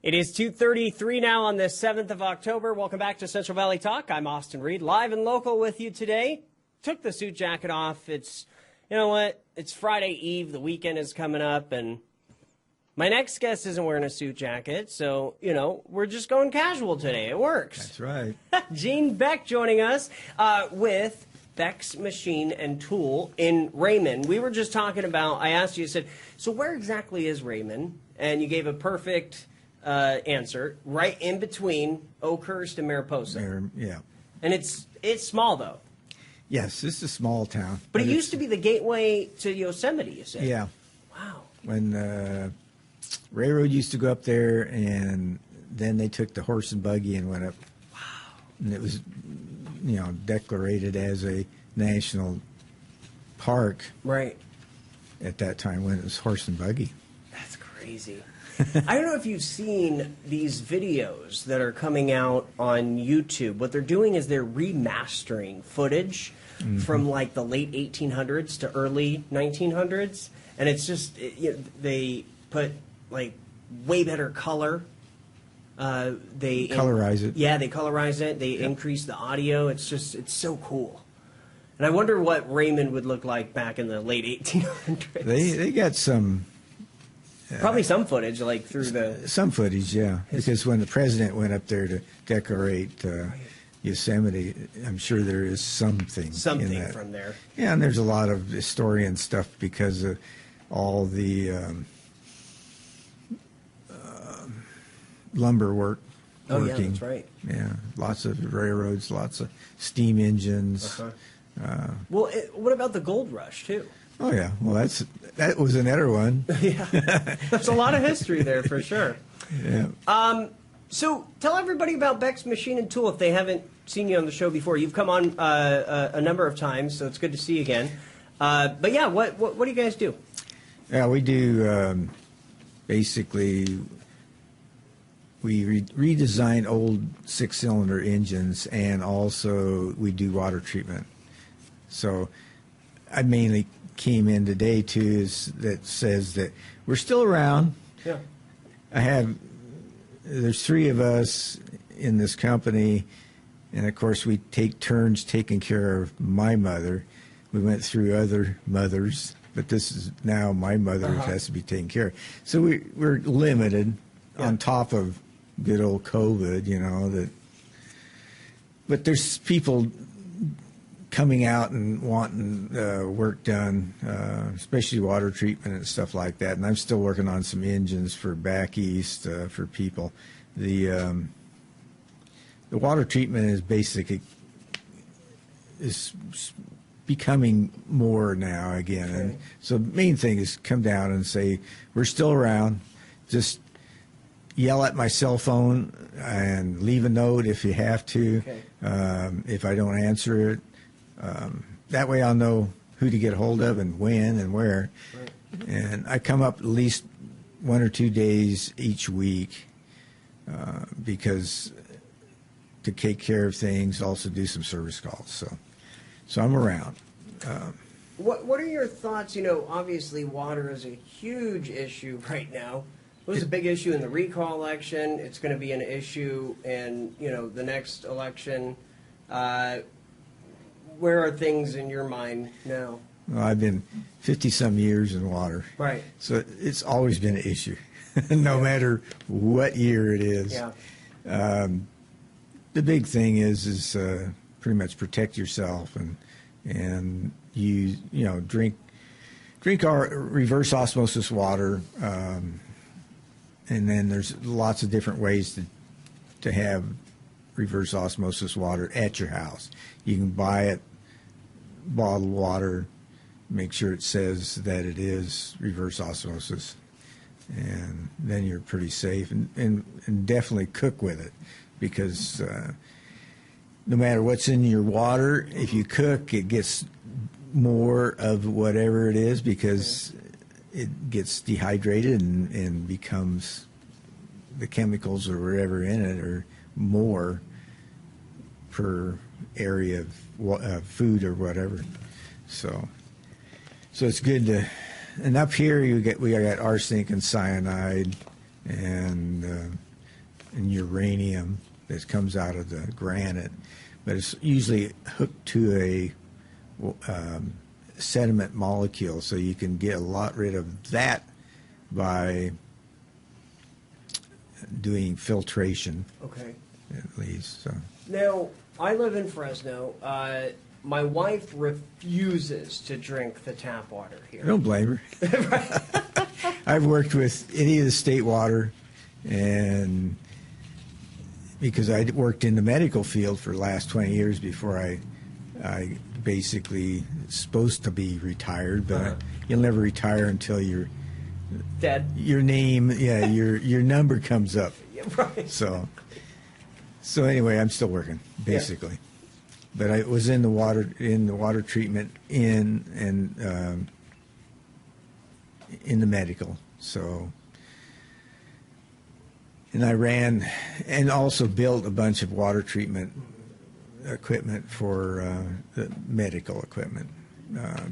It is 2:33 now on the 7th of October. Welcome back to Central Valley Talk. I'm Austin Reed, live and local with you today. Took the suit jacket off. It's, you know what, it's Friday Eve. The weekend is coming up, and my next guest isn't wearing a suit jacket, so, you know, we're just going casual today. It works. That's right. Gene Beck joining us with Beck's Machine and Tool in Raymond. We were just talking about, I asked you, I said, so where exactly is Raymond? And you gave a perfect answer, right in between Oakhurst and Mariposa. Yeah. And it's small, though. Yes, this is a small town. But it used to be the gateway to Yosemite, you said. Yeah. Wow. When railroad used to go up there, and then they took the horse and buggy and went up. Wow. And it was, you know, declared as a national park. Right. At that time when it was horse and buggy. That's crazy. I don't know if you've seen these videos that are coming out on YouTube. What they're doing is they're remastering footage from like the late 1800s to early 1900s, and it's just they put like way better color. They colorize it. Yeah, they colorize it. They increase the audio. It's so cool. And I wonder what Raymond would look like back in the late 1800s. They got some. Probably some footage, like through the... Some footage, yeah. Because when the president went up there to decorate Yosemite, I'm sure there is something in that. From there. Yeah, and there's a lot of historian stuff because of all the lumber work. Oh, yeah, that's right. Yeah, lots of railroads, lots of steam engines. Well, what about the gold rush, too? Oh, yeah. Well, that was another one. Yeah. There's a lot of history there, for sure. Yeah. So tell everybody about Beck's Machine and Tool if they haven't seen you on the show before. You've come on a number of times, so it's good to see you again. But, yeah, what do you guys do? Yeah, we do basically we redesign old six-cylinder engines, and also we do water treatment. So I mainly came in today too that says that we're still around. Yeah. There's three of us in this company, and of course we take turns taking care of my mother. We went through other mothers, but this is now my mother has to be taken care of. So we're limited on top of good old COVID, you know, but there's people coming out and wanting work done, especially water treatment and stuff like that. And I'm still working on some engines for back east for people. The water treatment is basically becoming more now again. Okay. And so the main thing is come down and say, we're still around. Just yell at my cell phone and leave a note if you have to. Okay. If I don't answer it, that way I'll know who to get a hold of and when and where. Right. And I come up at least 1 or 2 days each week because to take care of things, also do some service calls. So I'm around. What are your thoughts? You know, obviously water is a huge issue right now. It was a big issue in the recall election. It's going to be an issue in, you know, the next election. Where are things in your mind now? Well, I've been 50-some years in water. Right. So it's always been an issue, no matter what year it is. Yeah. The big thing is pretty much protect yourself and you know drink our reverse osmosis water, and then there's lots of different ways to have reverse osmosis water at your house. You can buy it, bottled water, make sure it says that it is reverse osmosis, and then you're pretty safe. And definitely cook with it, because no matter what's in your water, if you cook, it gets more of whatever it is because it gets dehydrated and becomes the chemicals or whatever in it are more per area of food or whatever. So it's good to. And up here we got arsenic and cyanide and and uranium that comes out of the granite, but it's usually hooked to a sediment molecule, so you can get a lot rid of that by doing filtration. Okay. At least. So. Now, I live in Fresno. My wife refuses to drink the tap water here. I don't blame her. I've worked with any of the state water, and because I worked in the medical field for the last 20 years before I basically supposed to be retired, but you'll never retire until you're dead. Your name, your number comes up. Yeah, right. So anyway, I'm still working basically. Yeah. But I was in the water treatment in the medical. So, and I ran and also built a bunch of water treatment equipment for the medical equipment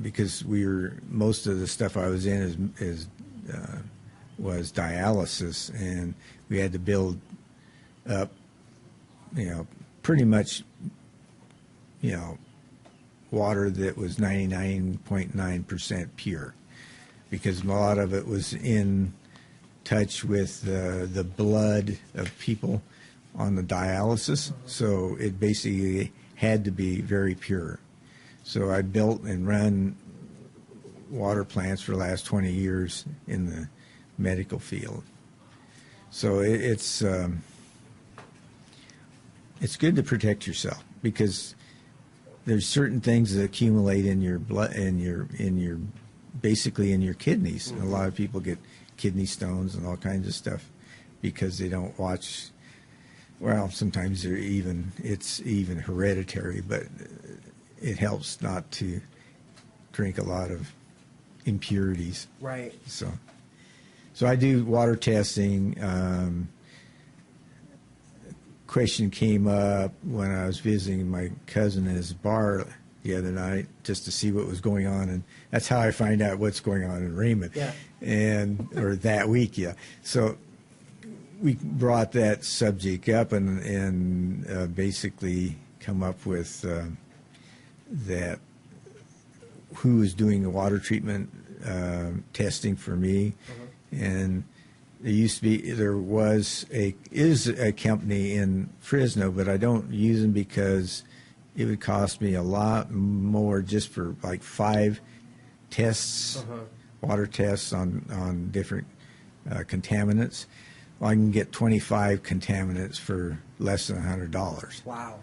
because most of the stuff I was in was dialysis, and we had to build up, pretty much, water that was 99.9% pure, because a lot of it was in touch with the blood of people on the dialysis, so it basically had to be very pure. So I built and run water plants for the last 20 years in the medical field. So it's good to protect yourself, because there's certain things that accumulate in your blood, basically in your kidneys. Mm-hmm. A lot of people get kidney stones and all kinds of stuff because they don't watch. Well, sometimes it's even hereditary, but it helps not to drink a lot of impurities. Right. So I do water testing. Question came up when I was visiting my cousin at his bar the other night just to see what was going on, and that's how I find out what's going on in Raymond. Yeah. Or that week, yeah. So we brought that subject up and basically come up with that who was doing the water treatment testing for me, and there is a company in Fresno, but I don't use them because it would cost me a lot more just for like 5 tests, water tests on different contaminants. Well, I can get 25 contaminants for less than $100. Wow.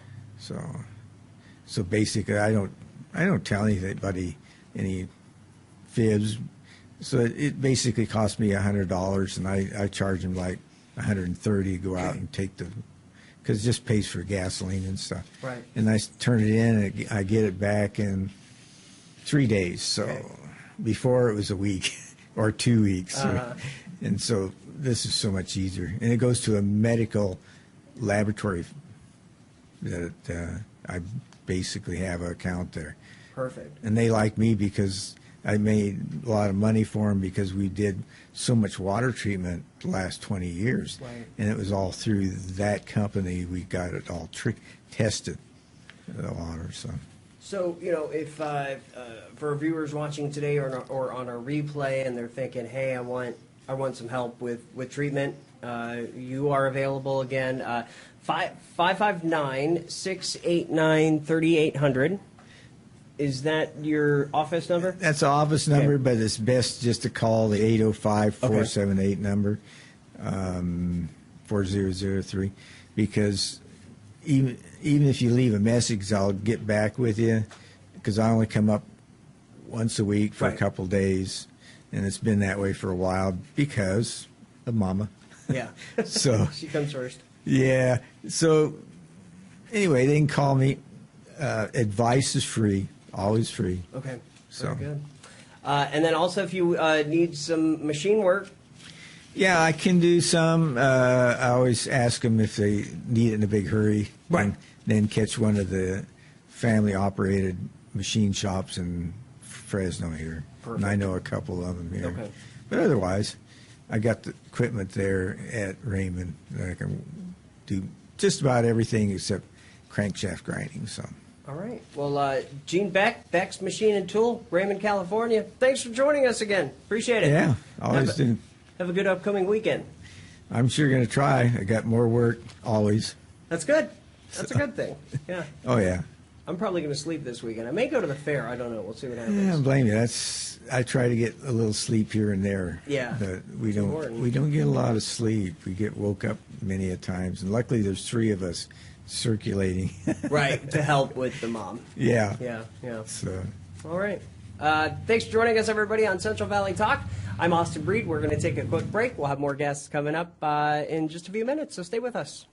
So basically, I don't tell anybody any fibs. So it basically cost me $100, and I charge them like $130 to go out and take because it just pays for gasoline and stuff. Right. And I turn it in, and I get it back in 3 days. So before it was a week or 2 weeks. And so this is so much easier. And it goes to a medical laboratory that I basically have an account there. Perfect. And they like me because I made a lot of money for them because we did so much water treatment the last 20 years. Right. And it was all through that company we got it all tested, the water. So, if for viewers watching today or on our replay, and they're thinking, hey, I want some help with treatment, you are available again, 559-689-3800. Is that your office number? That's the office number, but it's best just to call the 805-478 number, 4003, because even if you leave a message, I'll get back with you, because I only come up once a week for a couple days, and it's been that way for a while because of Mama. Yeah. So she comes first. Yeah. So anyway, they can call me. Advice is free. Always free. Okay. So very good. And then also, if you need some machine work. Yeah, I can do some. I always ask them if they need it in a big hurry. Right. And then catch one of the family-operated machine shops in Fresno here. Perfect. And I know a couple of them here. Okay. But otherwise, I got the equipment there at Raymond that I can do just about everything except crankshaft grinding. So. All right. Well, Gene Beck, Beck's Machine and Tool, Raymond, California. Thanks for joining us again. Appreciate it. Yeah, always do. Have a good upcoming weekend. I'm sure going to try. I got more work always. That's good. That's a good thing. Yeah. Oh yeah. I'm probably going to sleep this weekend. I may go to the fair. I don't know. We'll see what happens. Yeah, I blame you. I try to get a little sleep here and there. Yeah. But we don't get a lot of sleep. We get woke up many a times, and luckily there's 3 of us circulating. Right, to help with the mom. Yeah. Yeah. So. All right. Thanks for joining us, everybody, on Central Valley Talk. I'm Austin Breed. We're going to take a quick break. We'll have more guests coming up in just a few minutes, so stay with us.